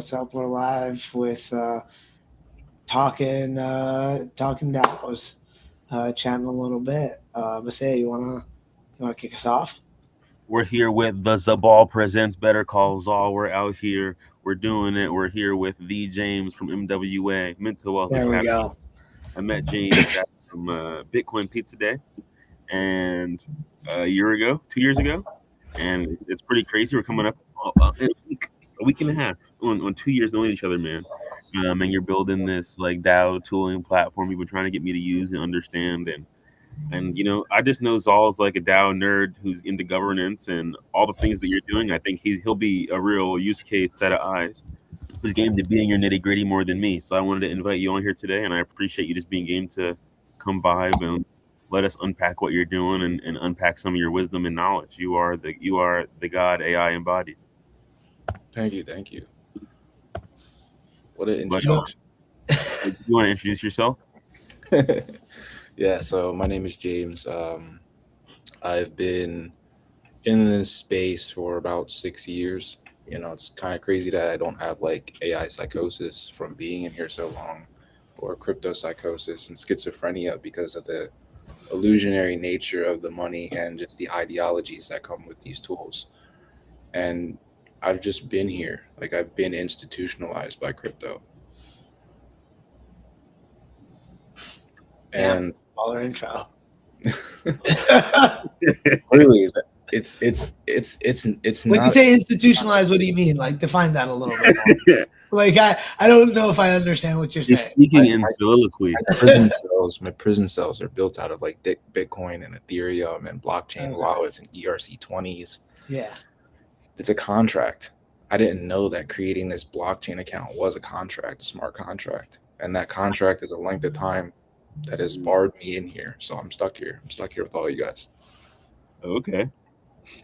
What's up? We're live with talking DAOs, chatting a little bit. Masaya, you wanna kick us off? We're here with the Zabal Presents Better Call Zal. We're out here. We're doing it. We're here with the James from MWA, Mental Wealth There we Academy. go. I met James back from Bitcoin Pizza Day and a year ago, 2 years ago. And it's pretty crazy. We're coming up in a week and a half on 2 years knowing each other, man. And you're building this like DAO tooling platform you've been trying to get me to use and understand. And I just know Zal's like a DAO nerd who's into governance and all the things that you're doing. I think he'll be a real use case set of eyes who's game to be in your nitty gritty more than me. So I wanted to invite you on here today, and I appreciate you just being game to come by and let us unpack what you're doing and unpack some of your wisdom and knowledge. You are the God AI embodied. Thank you. What an But You know, introduction. you want to introduce yourself? Yeah, so my name is James. I've been in this space for about 6 years. It's kind of crazy that I don't have like AI psychosis from being in here so long, or crypto psychosis and schizophrenia because of the illusionary nature of the money and just the ideologies that come with these tools. And I've just been here. Like I've been institutionalized by crypto. yeah, And baller intro. really, it's When you not. say institutionalized, what do you mean? Like, define that a little bit more. Like, I don't know if I understand what you're You're saying. speaking My, in my, soliloquy. my prison cells. My prison cells are built out of like Bitcoin and Ethereum and blockchain Okay. wallets and ERC20s. Yeah. It's a contract. I didn't know that creating this blockchain account was a contract, a smart contract, and that contract is a length of time that has barred me in here. So I'm stuck here. I'm stuck here with all you guys. Okay.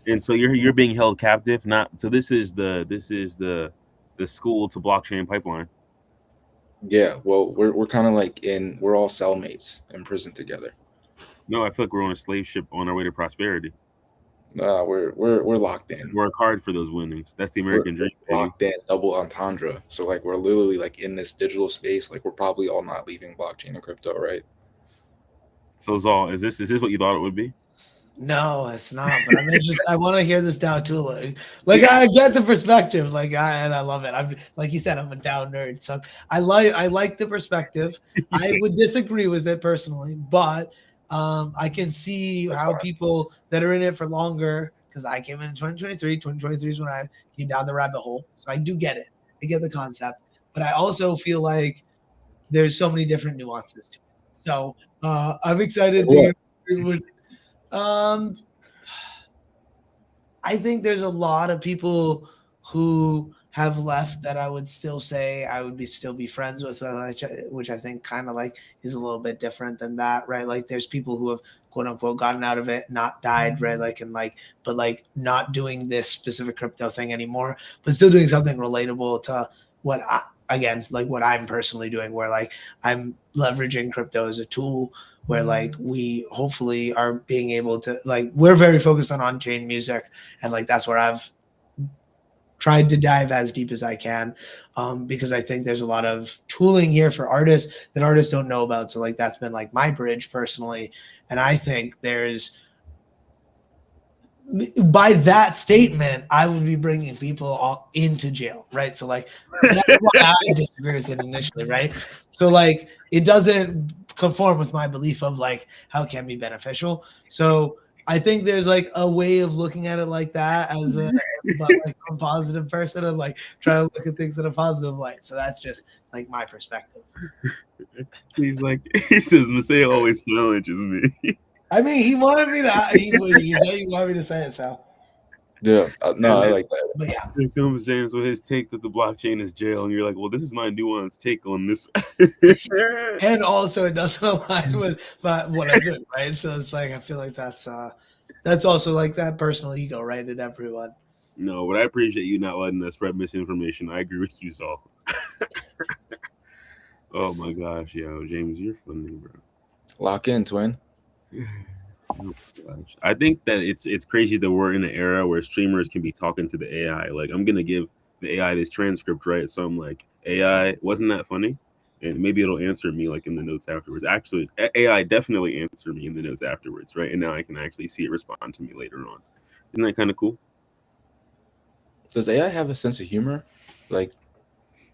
And so you're being held captive. Not so. This is the school to blockchain pipeline. Yeah. Well, we're kind of like we're all cellmates in prison together. No, I feel like we're on a slave ship on our way to prosperity. We're locked in. Work hard for those winnings. That's the We're American dream, baby. locked in, double entendre. So like we're literally like in this digital space. Like we're probably all not leaving blockchain and crypto, right? So Zal, is this what you thought it would be? No, it's not. But I'm interested. I want to hear this Dow too. Like I get the perspective. And I love it. I'm like you said, I'm a Dow nerd, so I like the perspective. You I see, would disagree with it personally, but I can see That's how fine. people that are in it for longer. Because I came in 2023. 2023 is when I came down the rabbit hole, so I do get it. I get the concept, but I also feel like there's so many different nuances to it. So I'm excited Like to hear what? what um, I think there's a lot of people who have left that I would still say I would be still be friends with, which I think kind of like is a little bit different than that, right? Like there's people who have quote unquote gotten out of it, not died, right? Like and like, but like not doing this specific crypto thing anymore, but still doing something relatable to what I, again, like what I'm personally doing, where like I'm leveraging crypto as a tool where like we hopefully are being able to like we're very focused on on-chain music and like that's where I've tried to dive as deep as I can because I think there's a lot of tooling here for artists that artists don't know about. So like that's been like my bridge personally, and I think there's by that statement, I would be bringing people all into jail, right? So like that's why I disagree with it initially, right? So like it doesn't conform with my belief of like how it can be beneficial. So I think there's like a way of looking at it like that as a but like a positive person and like try to look at things in a positive light. So that's just like my perspective. he's like he says, Maseo always challenges me. I mean, he wanted me to. He wanted me to say it, so. Yeah. No, And I then like that. But yeah, here comes James with his take that the blockchain is jail, and you're like, well, this is my nuanced take on this. and also it doesn't align with what I do, right? So it's like I feel like that's also like that personal ego, right? In everyone. No, but I appreciate you not letting us spread misinformation. I agree with you, Saul. Oh my gosh, yo, James, you're funny, bro. Lock in, twin. Oh my gosh. I think that it's crazy that we're in an era where streamers can be talking to the AI. Like I'm gonna give the AI this transcript, right? So I'm like, AI, wasn't that funny? And maybe it'll answer me like in the notes afterwards. Actually, AI definitely answered me in the notes afterwards, right? And now I can actually see it respond to me later on. Isn't that kind of cool? Does AI have a sense of humor? Like,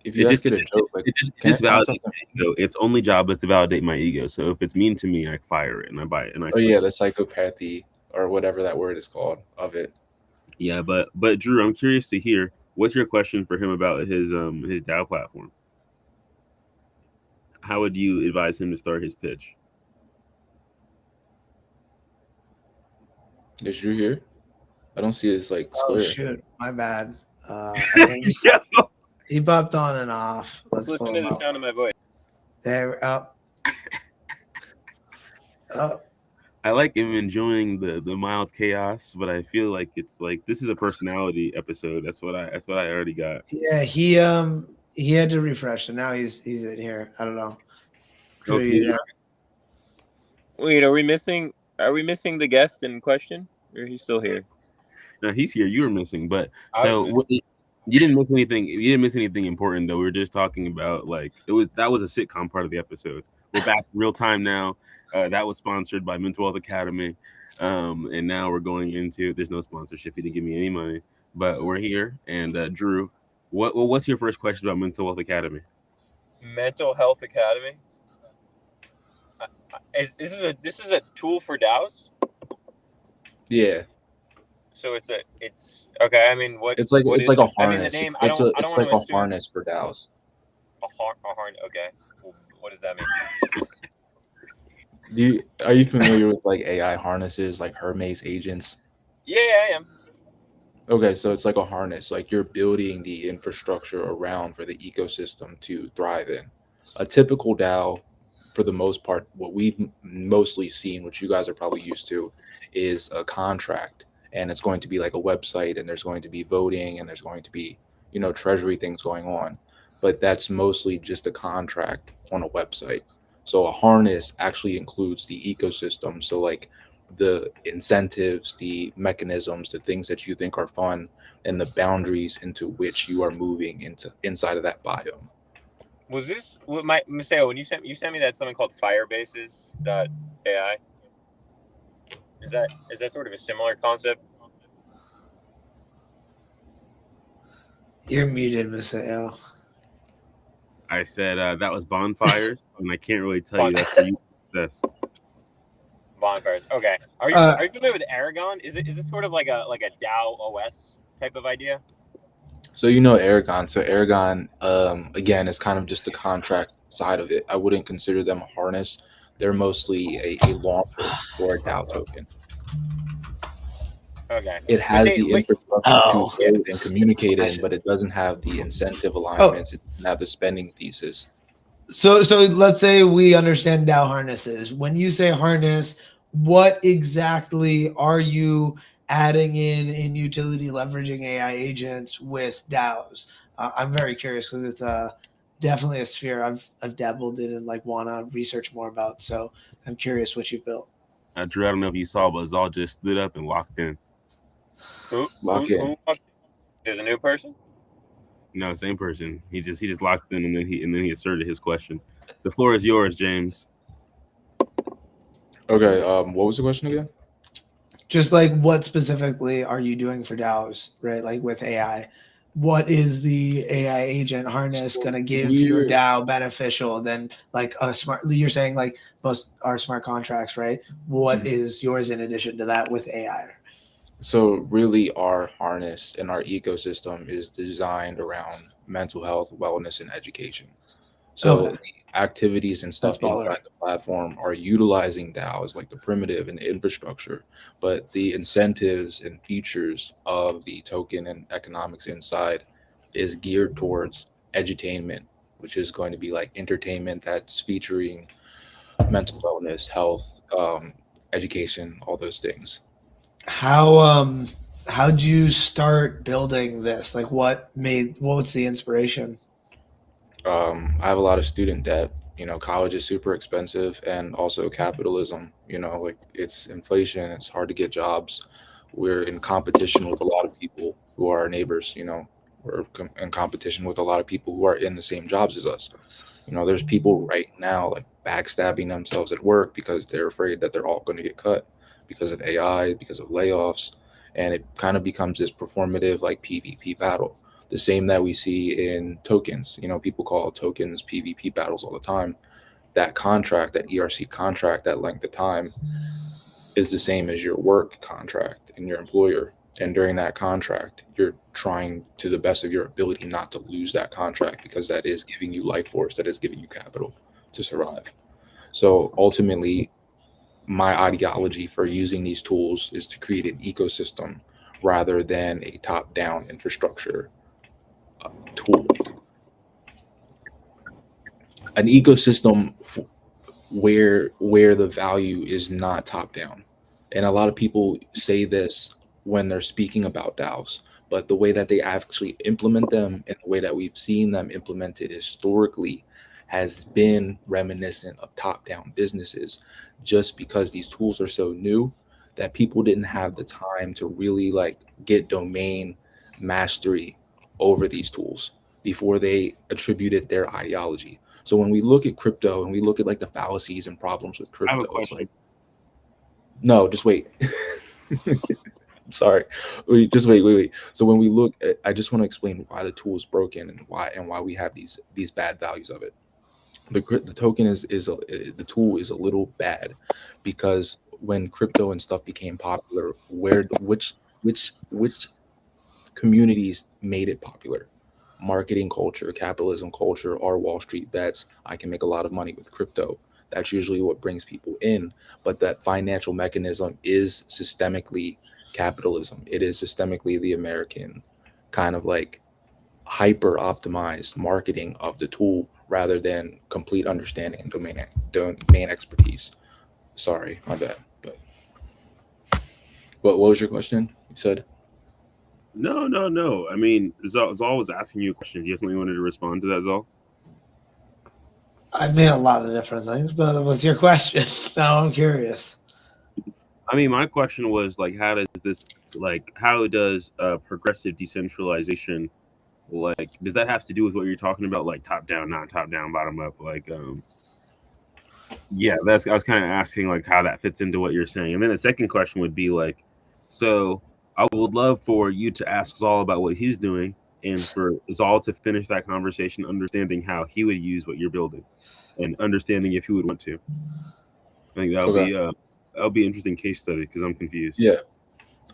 if It you just ask it a joke, like, it can just it find validates something? my ego. Its only job is to validate my ego. So if it's mean to me, I fire it and I buy it and I Oh yeah, switch the to psychopathy or whatever that word is called of it. yeah. But Drew, I'm curious to hear what's your question for him about his DAO platform. How would you advise him to start his pitch? Is Drew here? I don't see his like Oh square. shoot, my bad. I think Yeah. he popped on and off. Let's Listen pull to him the up. sound of my voice. There up. Up. I like him enjoying the mild chaos, but I feel like it's like this is a personality episode. That's what I already got. Yeah, he had to refresh, and now he's in here. I don't know. Drew, Okay. you there? Wait, are we missing? Are we missing the guest in question, or he's still here? Now he's here. You were missing, but I was so you didn't miss anything. You didn't miss anything important though. We were just talking about like that was a sitcom part of the episode. We're back in real time now. That was sponsored by Mental Health Academy, and now we're going into. There's no sponsorship. He didn't give me any money, but we're here. And Drew, what's your first question about Mental Health Academy? Mental Health Academy. This is a tool for DAOs. Yeah, So it's okay. I mean, what it's like what it's is like a it? I mean, the harness. name. It's I don't want like to a assume harness for DAOs. a harness. Okay. Well, what does that mean? Are you familiar with like AI harnesses, like Hermes agents? Yeah, I am. Okay, so it's like a harness. Like you're building the infrastructure around for the ecosystem to thrive in. A typical DAO, for the most part, what we've mostly seen, which you guys are probably used to, is a contract. And it's going to be like a website, and there's going to be voting, and there's going to be, treasury things going on. But that's mostly just a contract on a website. So a harness actually includes the ecosystem. So like the incentives, the mechanisms, the things that you think are fun, and the boundaries into which you are moving into inside of that biome. Was this what my Maseo, when you sent me that something called Firebases.ai? Is that sort of a similar concept? You're muted, Maseo. I said that was bonfires, and I can't really tell you that's for you success. Bonfires. Okay. Are you familiar with Aragon? Is it sort of like a DAO OS type of idea? So Aragon. So Aragon, again, is kind of just the contract side of it. I wouldn't consider them a harness. They're mostly a launcher for a DAO token. Okay. It has the infrastructure Oh. to code and communicate I in, see. but it doesn't have the incentive alignments. It doesn't have the spending thesis. So let's say we understand DAO harnesses. When you say harness, what exactly are you adding in utility leveraging AI agents with DAOs? I'm very curious because it's definitely a sphere I've dabbled in and like want to research more about. So I'm curious what you built. Drew, I don't know if you saw, but Zal just stood up and locked in. Who there's a new person? No, same person. He just locked in, and then he asserted his question. The floor is yours, James. Okay. What was the question again? Just like what specifically are you doing for DAOs, right? Like with AI, what is the AI agent harness going to give your DAO beneficial than like a smart? You're saying like most are smart contracts, right? What is yours in addition to that with AI? So really our harness and our ecosystem is designed around mental health, wellness, and education. So Okay. the activities and stuff That's baller. inside the platform are utilizing DAOs like the primitive and the infrastructure, but the incentives and features of the token and economics inside is geared towards edutainment, which is going to be like entertainment that's featuring mental wellness, health, education, all those things. How'd you start building this? Like what's the inspiration? I have a lot of student debt. College is super expensive, and also capitalism. Like it's inflation. It's hard to get jobs. We're in competition with a lot of people who are our neighbors. We're in competition with a lot of people who are in the same jobs as us. There's people right now like backstabbing themselves at work because they're afraid that they're all going to get cut because of AI, because of layoffs, and it kind of becomes this performative like PvP battle. The same that we see in tokens. People call tokens PvP battles all the time. That contract, that ERC contract, that length of time is the same as your work contract and your employer. And during that contract, you're trying to the best of your ability not to lose that contract because that is giving you life force, that is giving you capital to survive. So ultimately, my ideology for using these tools is to create an ecosystem rather than a top-down infrastructure tool. An ecosystem where the value is not top-down. And a lot of people say this when they're speaking about DAOs, but the way that they actually implement them and the way that we've seen them implemented historically has been reminiscent of top-down businesses, just because these tools are so new that people didn't have the time to really like get domain mastery over these tools before they attributed their ideology. So when we look at crypto and we look at like the fallacies and problems with I have a crypto, it's question. like, no, just wait. Sorry. Just wait. So when we look at, I just want to explain why the tool is broken and why we have these bad values of it. The token the tool is a little bad because when crypto and stuff became popular, which communities made it popular? Marketing culture, capitalism culture, or Wall Street bets. I can make a lot of money with crypto. That's usually what brings people in. But that financial mechanism is systemically capitalism. It is systemically the American kind of like hyper optimized marketing of the tool rather than complete understanding and domain expertise. Sorry, my bad. But what was your question? You said. No. I mean, Zal was asking you a question. Do you have something you wanted to respond to that, Zal? I made a lot of different things, but what's your question? Now I'm curious. I mean, my question was like, how does progressive decentralization, like, does that have to do with what you're talking about, like top down, not top down, bottom up? Like, yeah, I was kind of asking like how that fits into what you're saying. And then the second question would be like, so I would love for you to ask Zal about what he's doing, and for Zal to finish that conversation, understanding how he would use what you're building, and understanding if he would want to. I think that'll Okay. be an interesting case study because I'm confused. Yeah,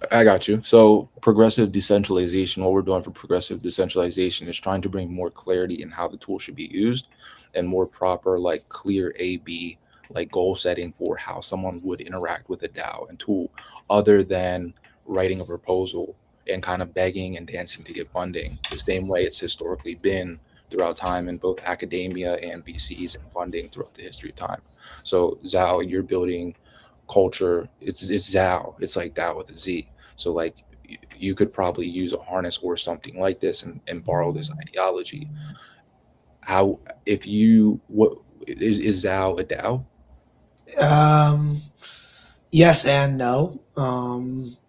I got you. So progressive decentralization, what we're doing for progressive decentralization is trying to bring more clarity in how the tool should be used and more proper, like clear A/B, like goal setting for how someone would interact with a DAO and tool other than writing a proposal and kind of begging and dancing to get funding the same way it's historically been throughout time in both academia and VCs and funding throughout the history of time. So Zao, you're building culture. It's Zao. It's like DAO with a Z. So like you could probably use a harness or something like this and borrow this ideology. How if you what is Zao a DAO? Yes and no.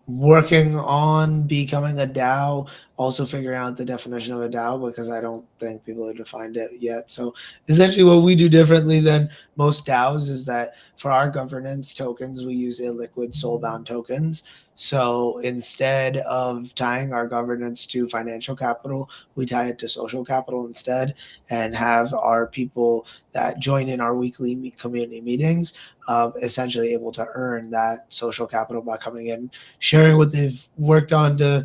Working on becoming a DAO, also figuring out the definition of a DAO because I don't think people have defined it yet. So essentially what we do differently than most DAOs is that for our governance tokens, we use illiquid soul-bound tokens. So instead of tying our governance to financial capital, we tie it to social capital instead and have our people that join in our weekly community meetings essentially able to earn that social capital by coming in, sharing what they've worked on to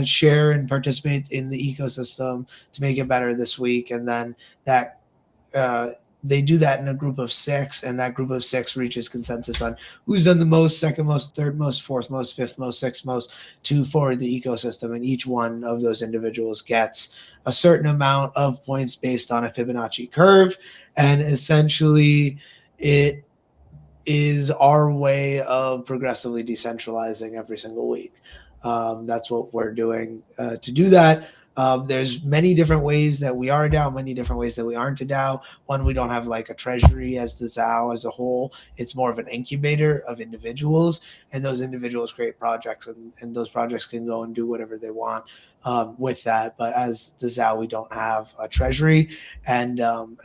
share and participate in the ecosystem to make it better this week. And then that they do that in a group of 6, and that group of 6 reaches consensus on who's done the most, second most, third most, fourth most, fifth most, sixth most to forward the ecosystem. And each one of those individuals gets a certain amount of points based on a Fibonacci curve. And essentially it is our way of progressively decentralizing every single week. That's what we're doing to do that. There's many different ways that we are a DAO, many different ways that we aren't a DAO. One, we don't have like a treasury as the DAO as a whole. It's more of an incubator of individuals, and those individuals create projects, and those projects can go and do whatever they want with that. But as the DAO, we don't have a treasury, and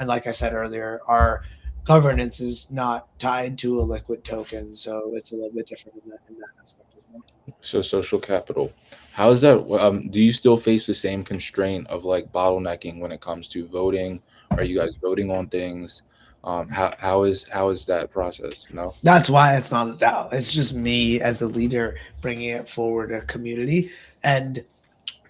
like I said earlier, our governance is not tied to a liquid token, so it's a little bit different in that aspect as well. So social capital, how is that? Do you still face the same constraint of like bottlenecking when it comes to voting? Are you guys voting on things? How is that process? No. That's why it's not a DAO. It's just me as a leader bringing it forward a community. And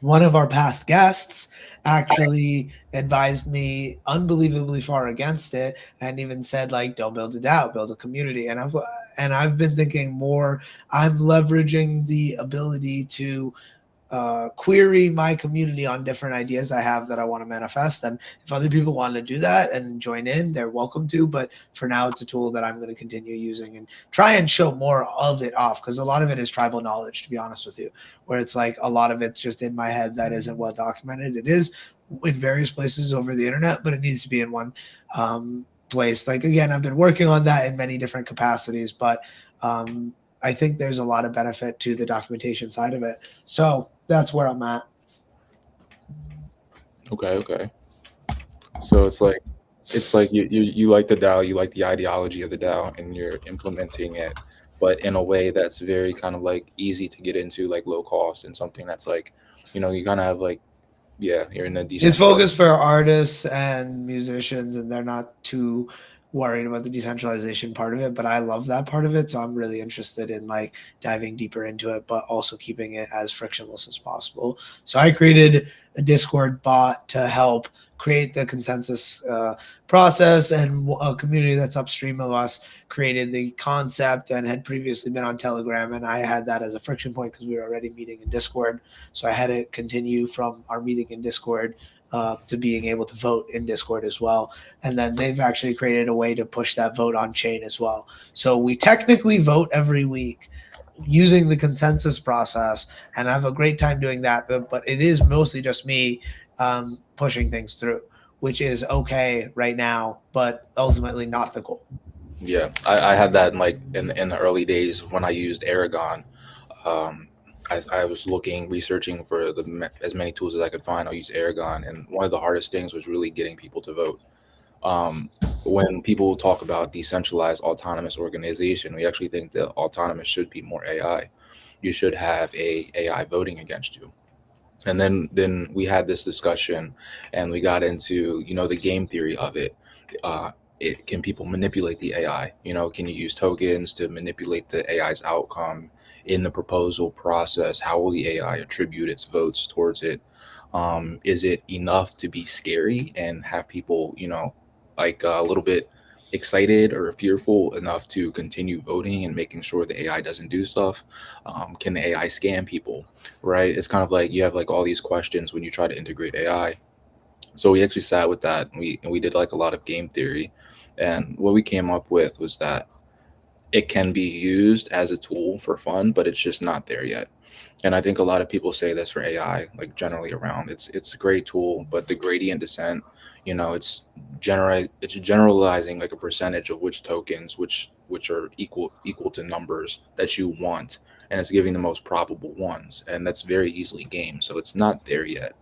one of our past guests actually advised me unbelievably far against it, and even said like, don't build a DAO, build a community. And I've been thinking more, I'm leveraging the ability to query my community on different ideas I have that I want to manifest. And if other people want to do that and join in, they're welcome to. But for now, it's a tool that I'm going to continue using and try and show more of it off, because a lot of it is tribal knowledge, to be honest with you, where it's like a lot of it's just in my head that isn't well documented. It is in various places over the internet, but it needs to be in one place. Like, again, I've been working on that in many different capacities, but I think there's a lot of benefit to the documentation side of it. So that's where I'm at. Okay. So it's like you like the DAO, you like the ideology of the DAO, and you're implementing it, but in a way that's very kind of like easy to get into, like low cost, and something that's like, you kind of have like, yeah, you're in a decent. It's focused for artists and musicians, and they're not too worried about the decentralization part of it, but I love that part of it, so I'm really interested in like diving deeper into it, but also keeping it as frictionless as possible. So I created a Discord bot to help create the consensus process, and a community that's upstream of us created the concept and had previously been on Telegram, and I had that as a friction point because we were already meeting in Discord, so I had it continue from our meeting in Discord to being able to vote in Discord as well. And then they've actually created a way to push that vote on chain as well. So we technically vote every week using the consensus process, and I have a great time doing that. But it is mostly just me pushing things through, which is okay right now, but ultimately not the goal. Yeah, I had that in the early days when I used Aragon. I was researching for as many tools as I could find. I'll use Aragon, and one of the hardest things was really getting people to vote. When people talk about decentralized autonomous organization, we actually think that autonomous should be more AI. You should have a AI voting against you. And then we had this discussion, and we got into the game theory of it. Can people manipulate the AI? Can you use tokens to manipulate the AI's outcome in the proposal process? How will the AI attribute its votes towards it? Is it enough to be scary and have people, like a little bit excited or fearful enough to continue voting and making sure the AI doesn't do stuff? Can the AI scam people, right? It's kind of like you have like all these questions when you try to integrate AI. So we actually sat with that, and we did like a lot of game theory. And what we came up with was that it can be used as a tool for fun, but it's just not there yet. And I think a lot of people say this for AI, like generally around. It's a great tool, but the gradient descent, it's generalizing like a percentage of which tokens, which are equal to numbers that you want, and it's giving the most probable ones, and that's very easily gamed. So it's not there yet.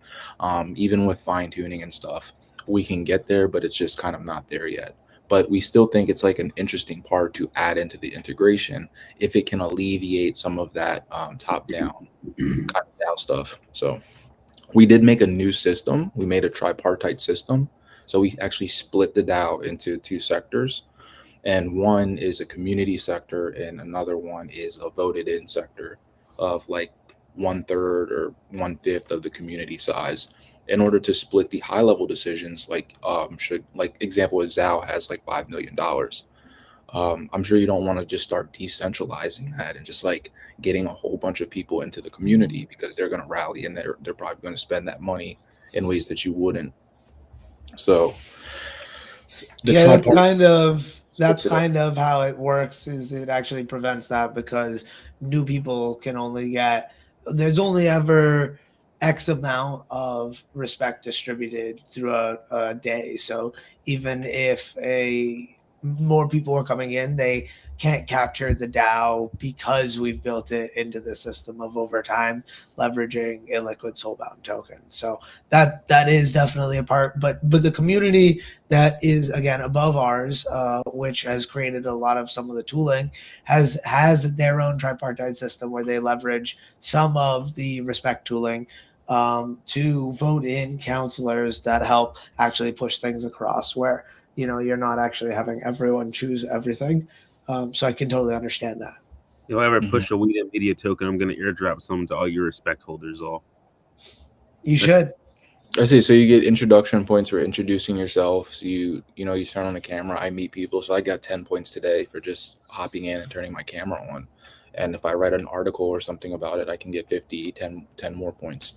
Even with fine tuning and stuff, we can get there, but it's just kind of not there yet. But we still think it's like an interesting part to add into the integration if it can alleviate some of that top-down kind of DAO stuff. So we did make a new system. We made a tripartite system. So we actually split the DAO into two sectors. And one is a community sector, and another one is a voted-in sector of like 1/3 or 1/5 of the community size, in order to split the high level decisions. Like example is Zao has like $5 million. I'm sure you don't want to just start decentralizing that and just like getting a whole bunch of people into the community, because they're going to rally and they're probably going to spend that money in ways that you wouldn't. So that's kind of how it works. Is it actually prevents that, because new people can only get, there's only ever X amount of respect distributed throughout a day. So even if more people are coming in, they can't capture the DAO because we've built it into the system of over time leveraging illiquid soulbound tokens. So that is definitely a part, but the community that is again above ours, which has created a lot of some of the tooling, has their own tripartite system where they leverage some of the respect tooling to vote in counselors that help actually push things across where you're not actually having everyone choose everything. So I can totally understand that. If I ever push a weed and media token, I'm gonna airdrop some to all your respect holders. All You should. I see. So you get introduction points for introducing yourself. So you turn on the camera. I meet people. So I got 10 points today for just hopping in and turning my camera on. And if I write an article or something about it, I can get 10 more points.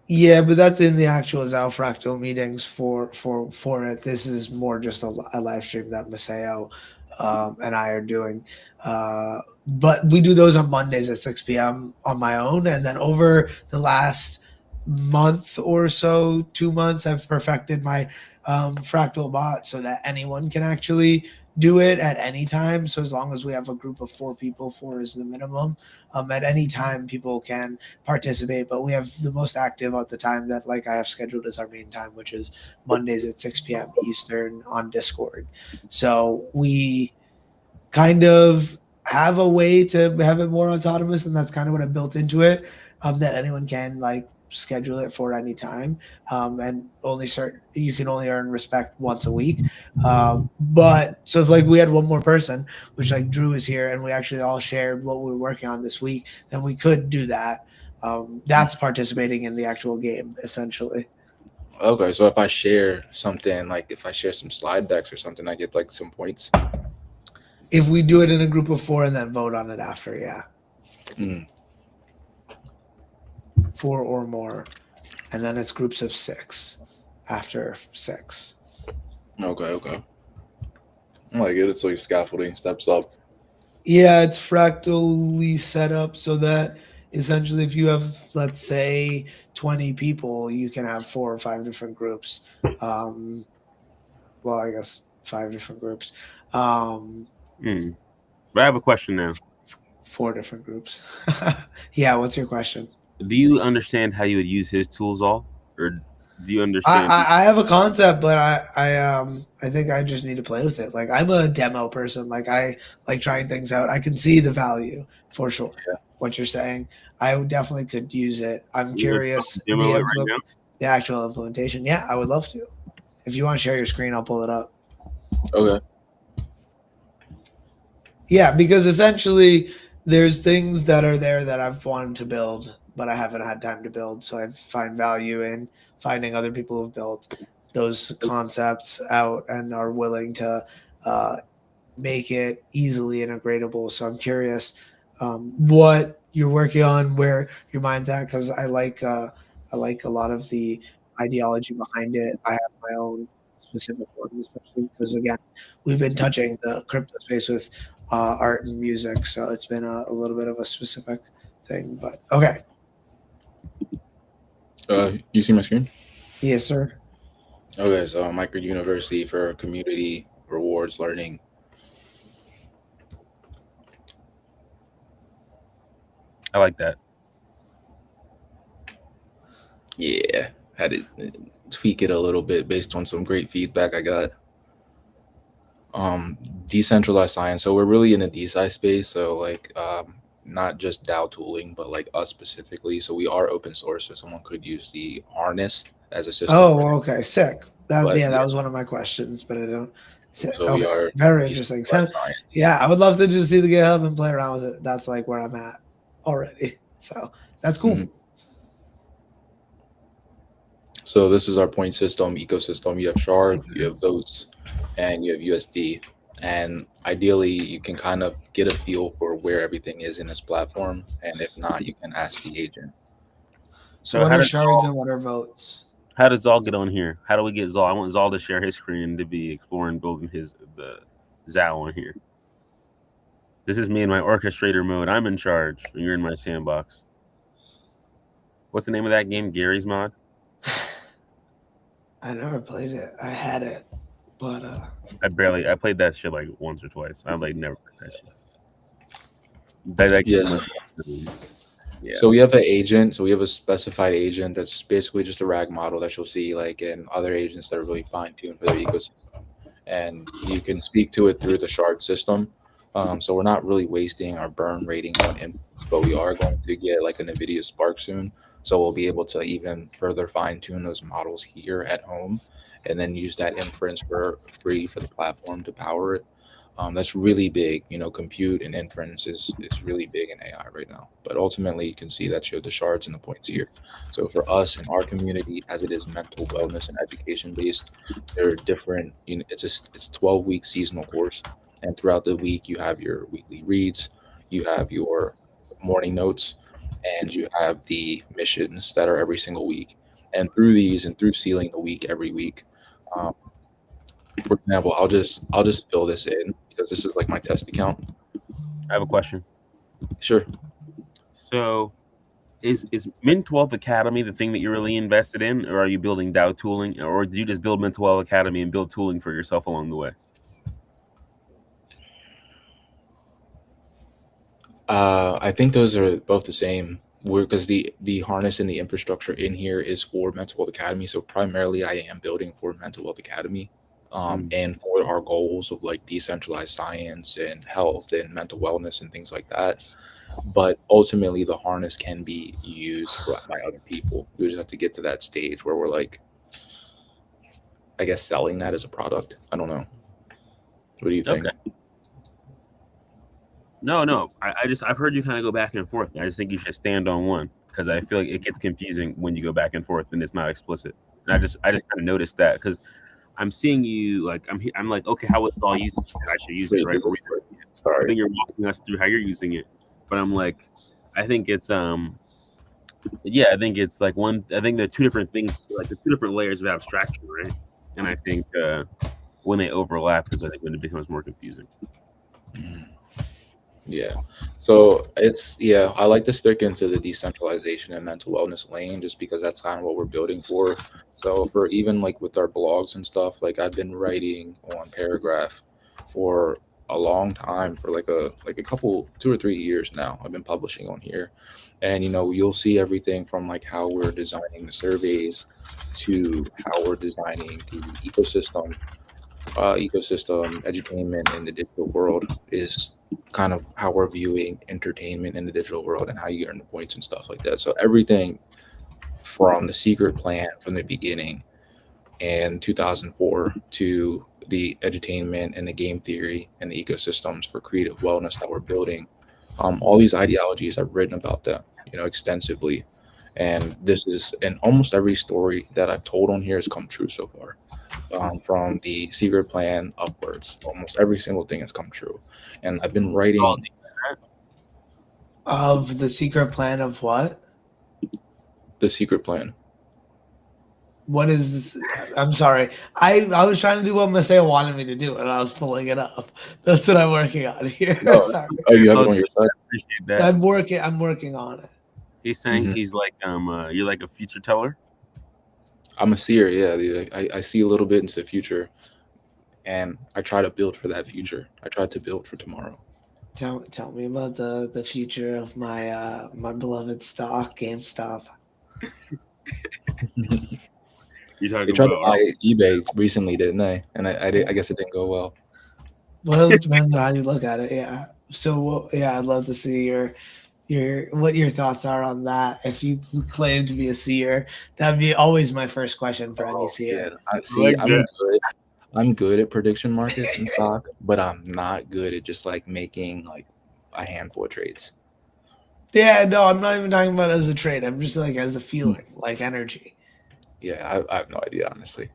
Yeah, but that's in the actual Zao Fractal meetings for it. This is more just a live stream that Maseo and I are doing. But we do those on Mondays at 6 p.m. on my own. And then over the last month or so, 2 months, I've perfected my fractal bot so that anyone can actually do it at any time. So as long as we have a group of 4 people, 4 is the minimum. At any time, people can participate, but we have the most active at the time that I have scheduled as our main time, which is Mondays at 6 p.m. Eastern on Discord. So we kind of have a way to have it more autonomous, and that's kind of what I built into it, that anyone can schedule it for any time, and you can only earn respect once a week. But so if we had one more person, which Drew is here, and we actually all shared what we were working on this week, then we could do that. That's participating in the actual game essentially. Okay, so if I share something, if I share some slide decks or something, I get some points. If we do it in a group of 4 and then vote on it after, yeah. 4 or more, and then it's groups of 6 after 6. Okay. I like it. It's like scaffolding steps up. Yeah, it's fractally set up so that essentially if you have, let's say, 20 people, you can have 4 or 5 different groups. Well, I guess 5 different groups. But I have a question now. 4 different groups. Yeah, what's your question? Do you understand how you would use his tools, all, or do you understand? I have a concept, but I think I just need to play with it. I'm a demo person. I like trying things out. I can see the value for sure. Yeah. What you're saying, I definitely could use it. I'm curious Demo it right now? the actual implementation. Yeah, I would love to. If you want to share your screen, I'll pull it up. Okay. Yeah, because essentially there's things that are there that I've wanted to build, but I haven't had time to build. So I find value in finding other people who've built those concepts out and are willing to make it easily integratable. So I'm curious what you're working on, where your mind's at, because I like a lot of the ideology behind it. I have my own specific one, especially because again, we've been touching the crypto space with art and music, so it's been a little bit of a specific thing. But okay. You see my screen? Yes, sir. Okay, so Micro University for community rewards learning. I like that. Yeah, had to tweak it a little bit based on some great feedback I got. Decentralized science. So we're really in the DeSci space. So not just DAO tooling, but us specifically. So we are open source. So someone could use the harness as a system. Oh, okay, sick. That was one of my questions, but I don't. So we are very interesting. So, yeah, I would love to just see the GitHub and play around with it. That's where I'm at already. So that's cool. Mm-hmm. So this is our point system ecosystem. You have shard, you have votes, and you have USD. And ideally, you can kind of get a feel for where everything is in this platform. And if not, you can ask the agent. So what are shards and what are votes? How does Zal get on here? How do we get Zal? I want Zal to share his screen and to be exploring building the Zao on here. This is me in my orchestrator mode. I'm in charge. You're in my sandbox. What's the name of that game? Gary's Mod. I never played it. I had it, but I played that shit like once or twice. I like never played that shit. That game Yes. was- yeah. So we have an agent. So we have a specified agent that's basically just a RAG model that you'll see like in other agents that are really fine tuned for their ecosystem, and you can speak to it through the shard system. So we're not really wasting our burn rating on inputs, but we are going to get like an NVIDIA Spark soon. So we'll be able to even further fine tune those models here at home, and then use that inference for free for the platform to power it. That's really big. Compute and inference is really big in AI right now. But ultimately, you can see that the shards and the points here. So for us in our community, as it is mental wellness and education based, there are different. It's a 12-week seasonal course, and throughout the week you have your weekly reads, you have your morning notes, and you have the missions that are every single week. And through these and through sealing the week every week. Um, for example, I'll just fill this in because this is like my test account. I have a question. Sure. So, is Mint 12 Academy the thing that you're really invested in, or are you building DAO tooling, or did you just build Mint 12 Academy and build tooling for yourself along the way? I think those are both the same. Because the harness and the infrastructure in here is for Mental Wealth Academy. So primarily, I am building for Mental Wealth Academy, and for our goals of like decentralized science and health and mental wellness and things like that. But ultimately, the harness can be used by other people. We just have to get to that stage where we're like, I guess, selling that as a product. I don't know. What do you think? Okay. No. I've heard you kind of go back and forth. I just think you should stand on one because I feel like it gets confusing when you go back and forth and it's not explicit. And I just kind of noticed that because I'm seeing you like I'm like, okay, how is it all used? I should use it, right? I Sorry. think you're walking us through how you're using it, but I'm like, I think it's yeah, I think it's like I think there are two different things, like the two different layers of abstraction, right? And I think when they overlap is I think when it becomes more confusing. Mhm. Yeah. So I like to stick into the decentralization and mental wellness lane just because that's kind of what we're building for. So for even like with our blogs and stuff, like I've been writing on Paragraph for a long time, for like a couple 2 or 3 years now. I've been publishing on here. And you'll see everything from like how we're designing the surveys to how we're designing the ecosystem edutainment in the digital world is kind of how we're viewing entertainment in the digital world and how you earn the points and stuff like that. So everything from the secret plan from the beginning in 2004 to the edutainment and the game theory and the ecosystems for creative wellness that we're building, all these ideologies I've written about them, extensively. And almost every story that I've told on here has come true so far. From the secret plan upwards, almost every single thing has come true. And I've been writing of the secret plan of what? the secret plan. What is this? I'm sorry. I was trying to do what Maseo wanted me to do, and I was pulling it up. That's what I'm working on here. No. Sorry. Oh, you have it on your side? Appreciate that. I'm working on it. He's saying Mhm. he's like you're like a future teller. I'm a seer, yeah, dude. I see a little bit into the future, and I try to build for that future. I try to build for tomorrow. Tell me about the future of my my beloved stock, GameStop. You're talking They tried to about buy eBay recently, didn't they? And I guess it didn't go well. Well, it depends on how you look at it. Yeah. So yeah, I'd love to see your what your thoughts are on that. If you claim to be a seer, that'd be always my first question for any seer. See, like that. I'm good at prediction markets and stock, but I'm not good at just like making like a handful of trades. Yeah, no, I'm not even talking about as a trade. I'm just like as a feeling, like energy. Yeah, I have no idea, honestly.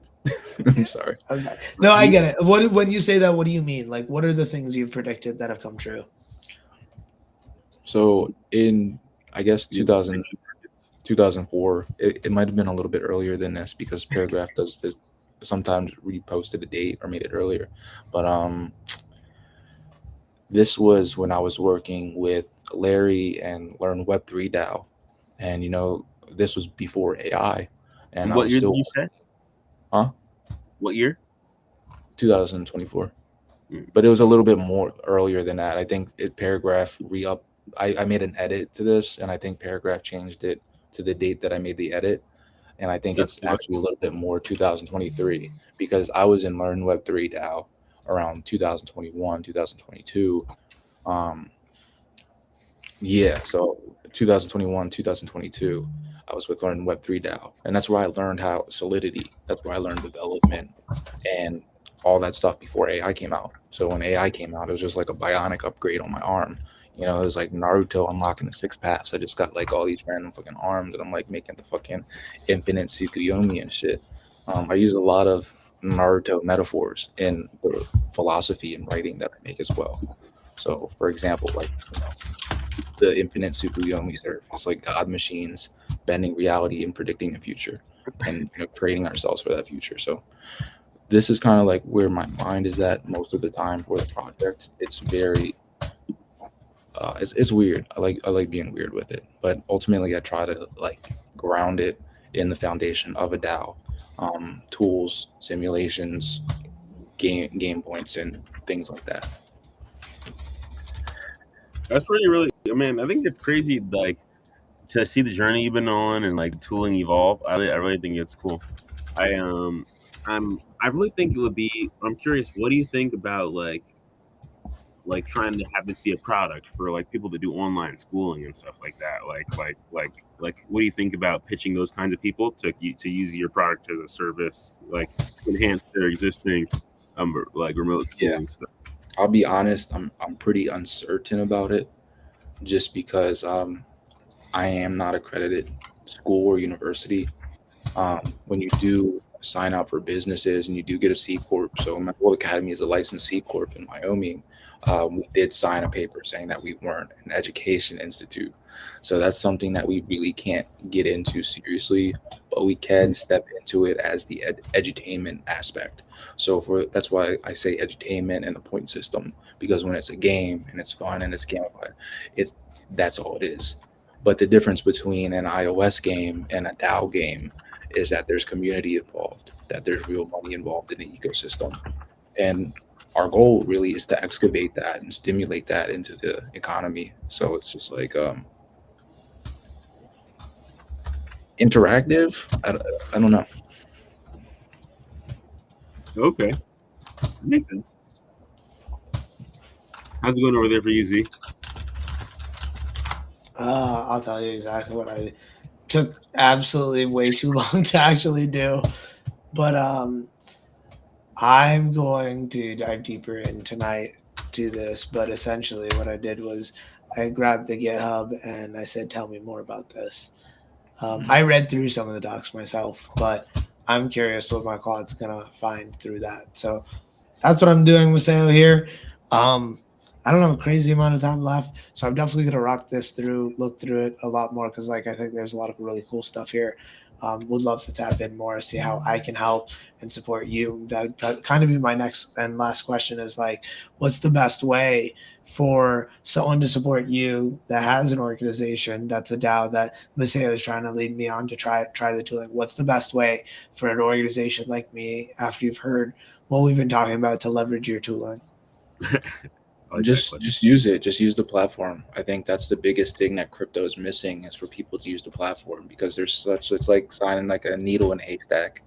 I'm sorry. Okay. No, I get it. When you say that, what do you mean? Like, what are the things you've predicted that have come true? So in, I guess, 2004, it might have been a little bit earlier than this because Paragraph does this, sometimes reposted a date or made it earlier. But this was when I was working with Larry and Learn Web3 DAO. And, this was before AI, and I What was year did still, you say? huh? What year? 2024. Mm. But it was a little bit more earlier than that. I think Paragraph re-up. I made an edit to this, and I think Paragraph changed it to the date that I made the edit, and I think That's it's smart. actually a little bit more 2023 because I was in Learn Web 3 DAO around 2021, 2022. Um, yeah, so 2021, 2022, I was with Learn Web 3 DAO, and that's where I learned how Solidity. That's where I learned development and all that stuff before AI came out. So when AI came out, it was just like a bionic upgrade on my arm. You know, it was like Naruto unlocking the six paths. I just got like all these random fucking arms, and I'm like making the fucking infinite Tsukuyomi and shit. I use a lot of Naruto metaphors in the philosophy and writing that I make as well. So, for example, like, you know, the infinite Tsukuyomi serve. It's like God machines bending reality and predicting the future, and training ourselves for that future. So this is kind of like where my mind is at most of the time for the project. It's very it's weird. I like being weird with it, but ultimately I try to like ground it in the foundation of a DAO, tools, simulations, game points, and things like that. That's really. I mean, I think it's crazy, like to see the journey you've been on and like the tooling evolve. I really think it's cool. I I really think it would be. I'm curious. What do you think about trying to have this be a product for like people to do online schooling and stuff like that? What do you think about pitching those kinds of people to use your product as a service, like to enhance their existing like remote Yeah, schooling stuff? I'll be honest. I'm pretty uncertain about it, just because I am not accredited school or university. When you do sign up for businesses and you do get a C corp, so my whole academy is a licensed C corp in Wyoming. We did sign a paper saying that we weren't an education institute, so that's something that we really can't get into seriously, but we can step into it as the edutainment aspect. So for that's why I say edutainment and the point system, because when it's a game and it's fun and it's gamified, it's that's all it is. But the difference between an iOS game and a DAO game is that there's community involved, that there's real money involved in the ecosystem. And our goal really is to excavate that and stimulate that into the economy. So it's just like interactive. I don't know. Okay, makes sense. How's it going over there for you, Z? I'll tell you exactly what I took absolutely way too long to actually do. But I'm going to dive deeper in tonight to this. But essentially, what I did was I grabbed the GitHub and I said, "Tell me more about this." I read through some of the docs myself, but I'm curious what my client's gonna find through that. So that's what I'm doing with Sale here. I don't have a crazy amount of time left, so I'm definitely gonna rock this through, look through it a lot more because, like, I think there's a lot of really cool stuff here. Would love to tap in more, see how I can help and support you. That kind of be my next and last question is like, what's the best way for someone to support you that has an organization that's a DAO that Maseo is trying to lead me on to try the tooling? What's the best way for an organization like me after you've heard what we've been talking about to leverage your tooling? I like that Just question. just use it. Just use the platform. I think that's the biggest thing that crypto is missing is for people to use the platform because there's such it's like signing like a needle in a haystack.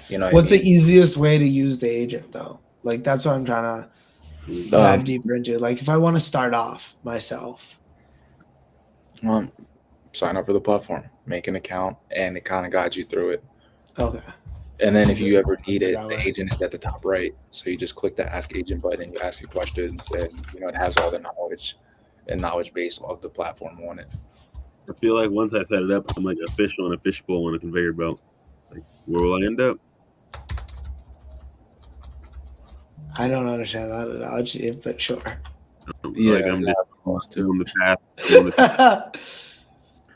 You know what I What's the mean? easiest way to use the agent though? Like that's what I'm trying to dive deeper into. Like if I want to start off myself. Sign up for the platform, make an account, and it kind of guides you through it. Okay. And then if you ever Let's need do it, that the way. agent is at the top right. So you just click the Ask Agent button, you ask your questions, and it has all the knowledge and knowledge base of the platform on it. I feel like once I set it up, I'm like a fish on a fishbowl on a conveyor belt. It's like, where will I end up? I don't understand that analogy, but sure. Like I'm just too. on the path. I'm on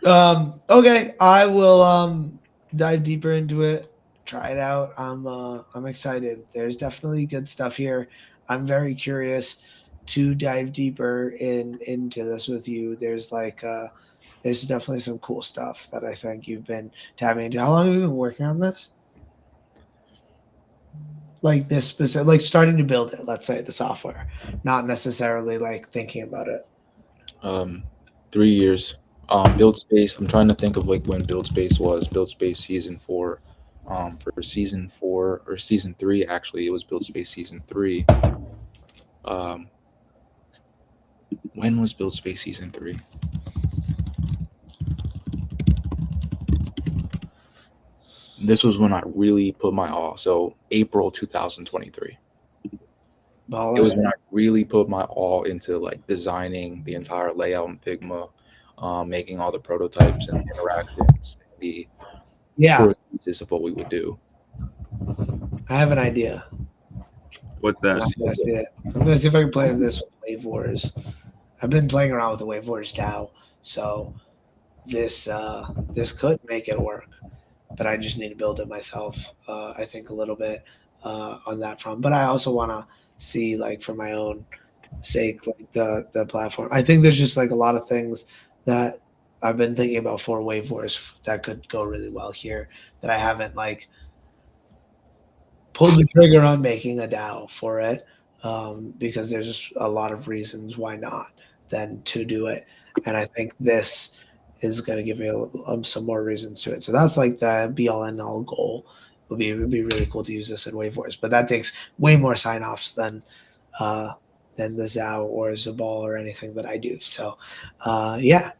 the Okay, I will dive deeper into it, try it out. I'm excited. There's definitely good stuff here. I'm very curious to dive deeper into this with you. There's like there's definitely some cool stuff that I think you've been tapping into. How long have you been working on this? Like this specific, like starting to build it, let's say the software, not necessarily like thinking about it. 3 years. Build Space. I'm trying to think of like when Build Space was. Build Space season 4. For season 4 or season 3, actually, it was Build Space season 3. When was Build Space season 3? This was when I really put my all. So April 2023. It was when I really put my all into like designing the entire layout in Figma, making all the prototypes and interactions, the first pieces of what we would do. I have an idea. What's that? I'm gonna see if I can play this with Wave Wars. I've been playing around with the Wave Wars DAO, so this could make it work, but I just need to build it myself. I think a little bit on that front, but I also want to see, like, for my own sake, like the platform. I think there's just like a lot of things that I've been thinking about for Wave Wars that could go really well here that I haven't like pulled the trigger on making a DAO for it, because there's just a lot of reasons why not then to do it. And I think this is going to give me some more reasons to it. So that's like the be all and all goal. It would be really cool to use this in Wave Wars, but that takes way more sign-offs than the Zao or Zabal or anything that I do. So yeah.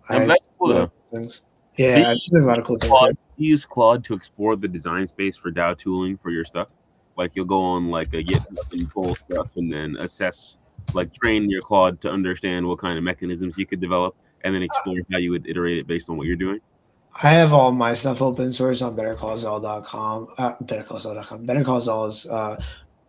That's cool though. Things. Yeah, there's a lot of cool things here. You use Claude to explore the design space for DAO tooling for your stuff. Like you'll go on like a GitHub and pull stuff and then assess, like train your Claude to understand what kind of mechanisms you could develop and then explore how you would iterate it based on what you're doing. I have all my stuff open source on bettercallsaul.com. Better Call Saul's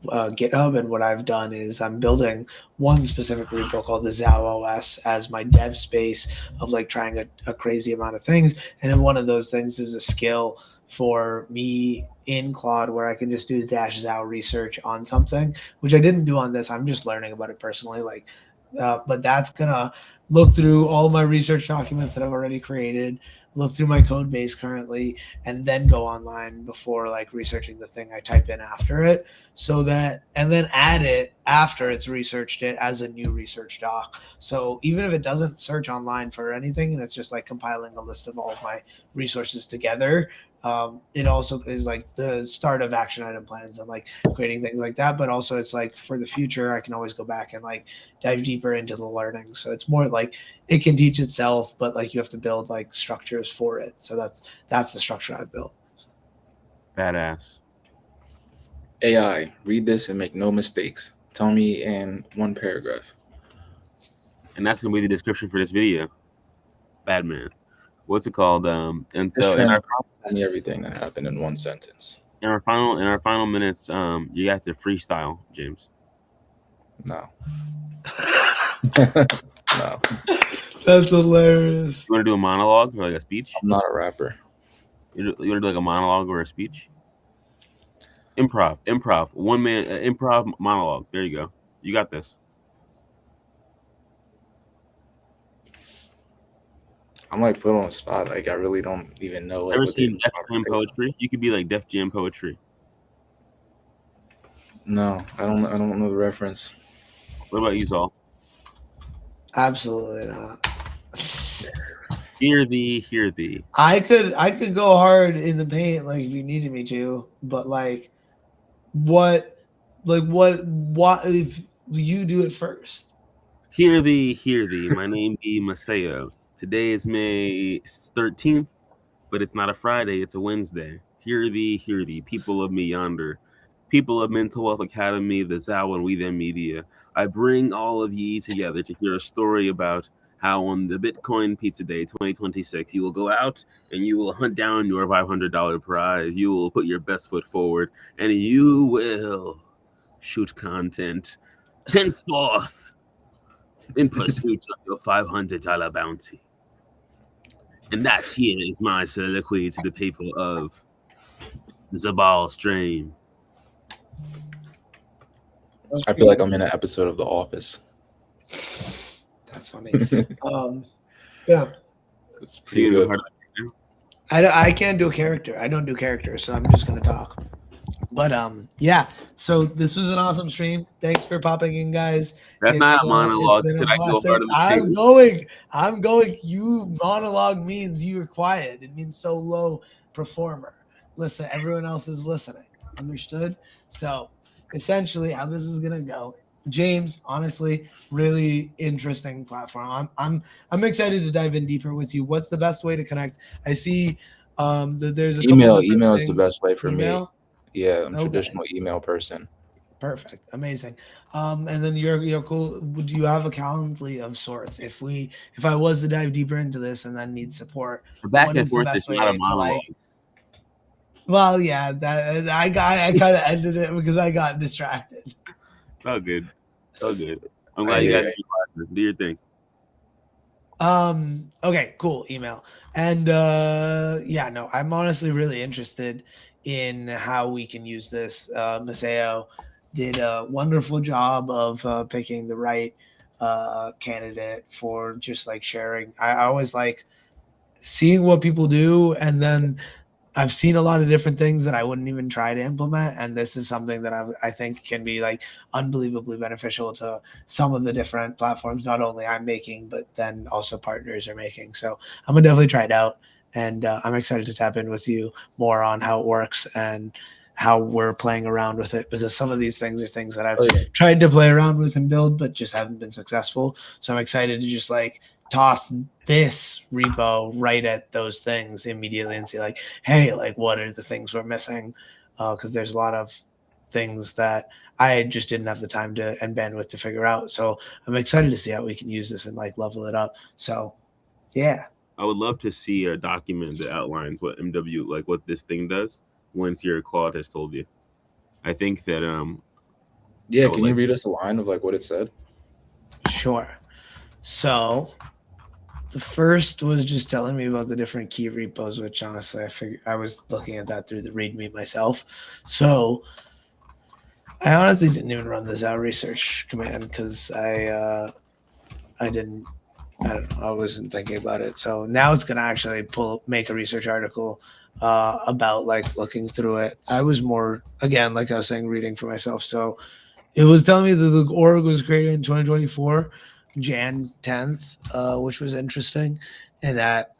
GitHub, and what I've done is I'm building one specific repo called the Zao OS as my dev space of like trying a crazy amount of things. And then one of those things is a skill for me in Claude where I can just do the -Zao research on something, which I didn't do on this. I'm just learning about it personally. Like, but that's gonna look through all my research documents that I've already created, look through my code base currently, and then go online before like researching the thing I type in after it, so that, and then add it after it's researched it as a new research doc. So even if it doesn't search online for anything and it's just like compiling a list of all of my resources together, it also is like the start of action item plans and like creating things like that. But also it's like for the future, I can always go back and like dive deeper into the learning. So it's more like it can teach itself, but like you have to build like structures for it. So that's the structure I've built. Badass. AI, read this and make no mistakes. Tell me in one paragraph. And that's gonna be the description for this video. Bad man. What's it called? And so tell me everything that happened in one sentence. In our final minutes, you have to freestyle, James. No. No. That's hilarious. You want to do a monologue or like a speech? I'm not a rapper. You want to do like a monologue or a speech? Improv. 1 minute improv monologue. There you go. You got this. I'm like put on the spot. Like I really don't even know. Like, Ever seen Def Jam poetry? You could be like Def Jam poetry. No, I don't know the reference. What about you, Saul? Absolutely not. Hear thee. I could go hard in the paint, like if you needed me to, but like what if you do it first? Hear thee. My name be Maseo. Today is May 13th, but it's not a Friday, it's a Wednesday. Hear thee, people of me yonder. People of Mental Wealth Academy, the Zao and We Them Media. I bring all of ye together to hear a story about how on the Bitcoin Pizza Day 2026, you will go out and you will hunt down your $500 prize. You will put your best foot forward and you will shoot content henceforth in pursuit of your $500 bounty. And that here is my soliloquy to the people of Zabal Stream. I feel like I'm in an episode of The Office. That's funny. Yeah. It's So you pretty know good. I can't do a character. I don't do characters, so I'm just gonna talk. But yeah. So this was an awesome stream. Thanks for popping in, guys. That's not a It's monologue. been a Should I go blast. hard on the I'm paint? going. I'm going. You monologue means you're quiet. It means so low performer. Listen, everyone else is listening. Understood? So essentially how this is gonna go. James, honestly, really interesting platform. I'm excited to dive in deeper with you. What's the best way to connect? I see that there's a couple Email. different Email is the things. best way for me. Email? Yeah, I'm a Okay. traditional email person. Perfect. Amazing. And then you're cool. Do you have a Calendly of sorts? If I was to dive deeper into this and then need support, The back what and is the forth best is not a way to monologue. well, yeah, that I kind of ended it because I got distracted. It's all good. It's all good. I'm I glad you hear guys do your thing. Okay, cool. Email. And yeah, no, I'm honestly really interested in how we can use this. Maseo did a wonderful job of picking the right candidate for just like sharing. I always like seeing what people do, and then I've seen a lot of different things that I wouldn't even try to implement, and this is something that I think can be like unbelievably beneficial to some of the different platforms. Not only I'm making, but then also partners are making. So I'm gonna definitely try it out, and I'm excited to tap in with you more on how it works and how we're playing around with it, because some of these things are things that I've tried to play around with and build, but just haven't been successful. So I'm excited to just like toss this repo right at those things immediately and see like, hey, like what are the things we're missing? Because there's a lot of things that I just didn't have the time to and bandwidth to figure out. So I'm excited to see how we can use this and like level it up. So yeah. I would love to see a document that outlines what MW, like what this thing does once your Claude has told you. I think that Yeah, can you read us a line of like what it said? Sure. So the first was just telling me about the different key repos, which honestly I figured I was looking at that through the README myself. So I honestly didn't even run this out research command because I don't know, I wasn't thinking about it. So now it's gonna actually make a research article about like looking through it. I was more, again, like I was saying, reading for myself. So it was telling me that the org was created in 2024, Jan 10th, which was interesting, and that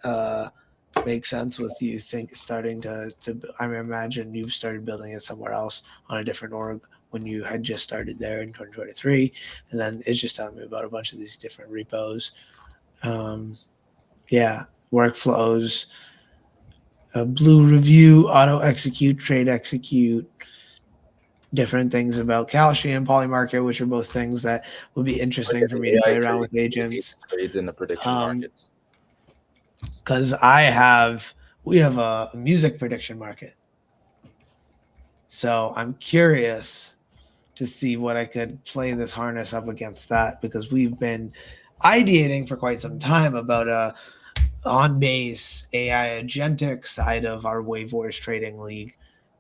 makes sense with you starting to I mean, imagine you started building it somewhere else on a different org when you had just started there in 2023, and then it's just telling me about a bunch of these different repos. Yeah, workflows, blue review, auto execute, trade execute, different things about Kalshi and Polymarket, which are both things that would be interesting for me to play around with agents. Trade in the prediction markets. Because we have a music prediction market. So I'm curious to see what I could play this harness up against that, because we've been ideating for quite some time about a on base AI agentic side of our Wave Wars trading league.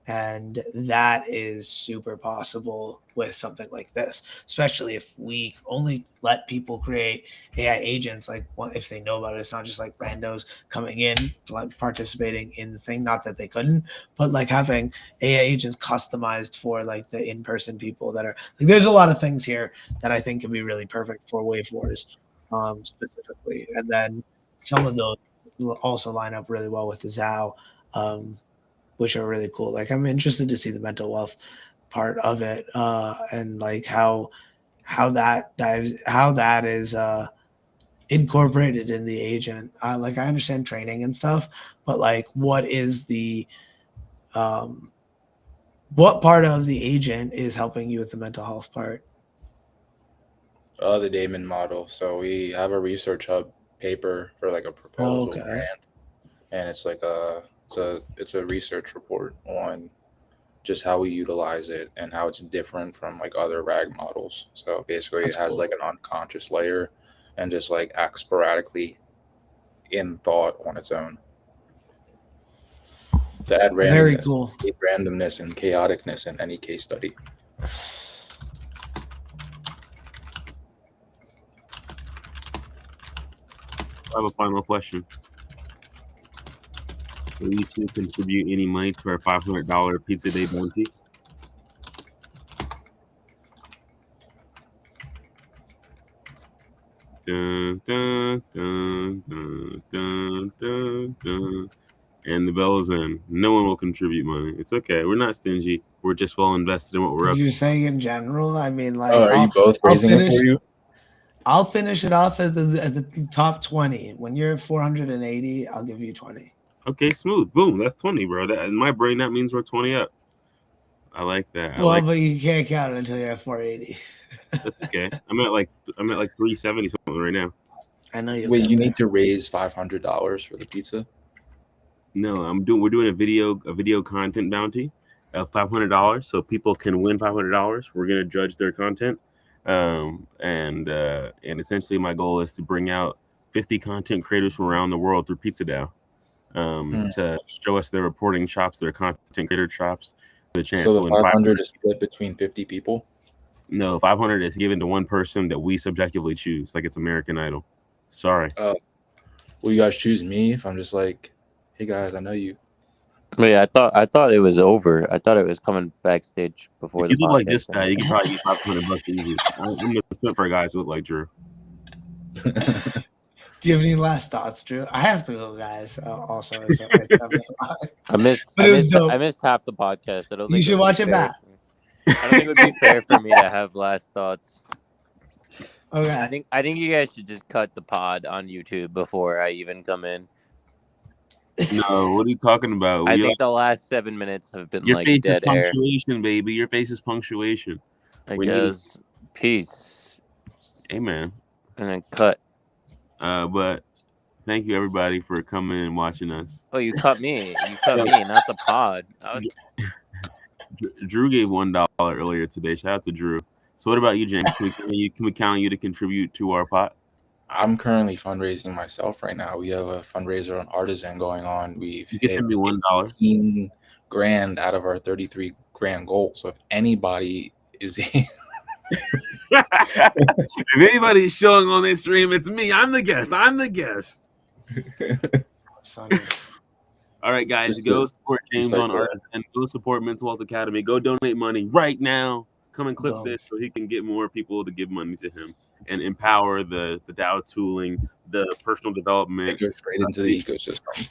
And that is super possible with something like this, especially if we only let people create AI agents. Like if they know about it, it's not just like randos coming in, like participating in the thing. Not that they couldn't, but like having AI agents customized for like the in-person people that are like, there's a lot of things here that I think could be really perfect for Wave Wars specifically. And then some of those will also line up really well with the Zao, which are really cool. Like I'm interested to see the mental wealth part of it, and like how that is incorporated in the agent. Like I understand training and stuff, but like what is the what part of the agent is helping you with the mental health part? The Damon model. So we have a research hub paper for like a proposal grant, and it's like it's a research report on just how we utilize it and how it's different from like other RAG models. So basically, it has like an unconscious layer and just like acts sporadically in thought on its own. To add randomness, very cool. Randomness and chaoticness in any case study. I have a final question. Will you two contribute any money to our $500 pizza day bounty? Dun, dun, dun, dun, dun, dun, dun. And the bell's in. No one will contribute money. It's okay. We're not stingy. We're just well invested in what we're up to. You're saying in general? I mean, like, Oh, are you both raising it for you? I'll finish it off at the top 20. When you're at 480, I'll give you 20. Okay, smooth. Boom. That's 20, bro. That, in my brain, that means we're 20 up. I like that. Well, but you can't count it until you're at 480. That's okay. I'm at like 370 something right now. I know you. Wait, you need to raise $500 for the pizza? No, we're doing a video content bounty of $500, so people can win $500. We're gonna judge their content, and essentially my goal is to bring out 50 content creators from around the world through Pizza DAO, to show us their reporting chops, their content creator chops. The chance. So the 500 is split between 50 people? No, 500 is given to one person that we subjectively choose, like it's American Idol. Sorry. Will you guys choose me if I'm just like, hey guys, I know you? Wait, I thought it was over. I thought it was coming backstage before If the you look like podcast this guy, ended. you can probably get $500 easy. I'm the percent for guys who look like Drew. Do you have any last thoughts, Drew? I have to go, guys. Also, I missed half the podcast. I don't think you should watch it back. I don't think it would be fair for me to have last thoughts. Okay. I think you guys should just cut the pod on YouTube before I even come in. No, what are you talking about? I think the last 7 minutes have been your like face dead is air. punctuation, baby. Your face is punctuation. I guess. Peace. Amen. And then cut. But thank you everybody for coming and watching us. Oh, you cut me. You cut me, not the pod. Drew gave $1 earlier today. Shout out to Drew. So what about you, James? Can we count on you to contribute to our pot? I'm currently fundraising myself right now. We have a fundraiser on Artisan going on. We've You can send me $1. $15,000 out of our 33 grand goal. So if anybody is if anybody's showing on this stream, it's me. I'm the guest. All right, guys, go support James on Artisan. Go support Mental Health Academy. Go donate money right now. Come and clip this so he can get more people to give money to him and empower the DAO tooling, the personal development. Go straight into the ecosystem.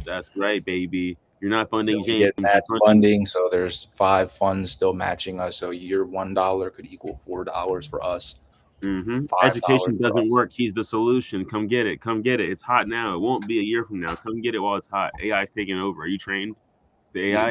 That's right, baby. You're not funding James. Get match funding, so there's 5 funds still matching us. So your $1 could equal $4 for us. Education doesn't work. He's the solution. Come get it. Come get it. It's hot now. It won't be a year from now. Come get it while it's hot. AI is taking over. Are you trained? The AI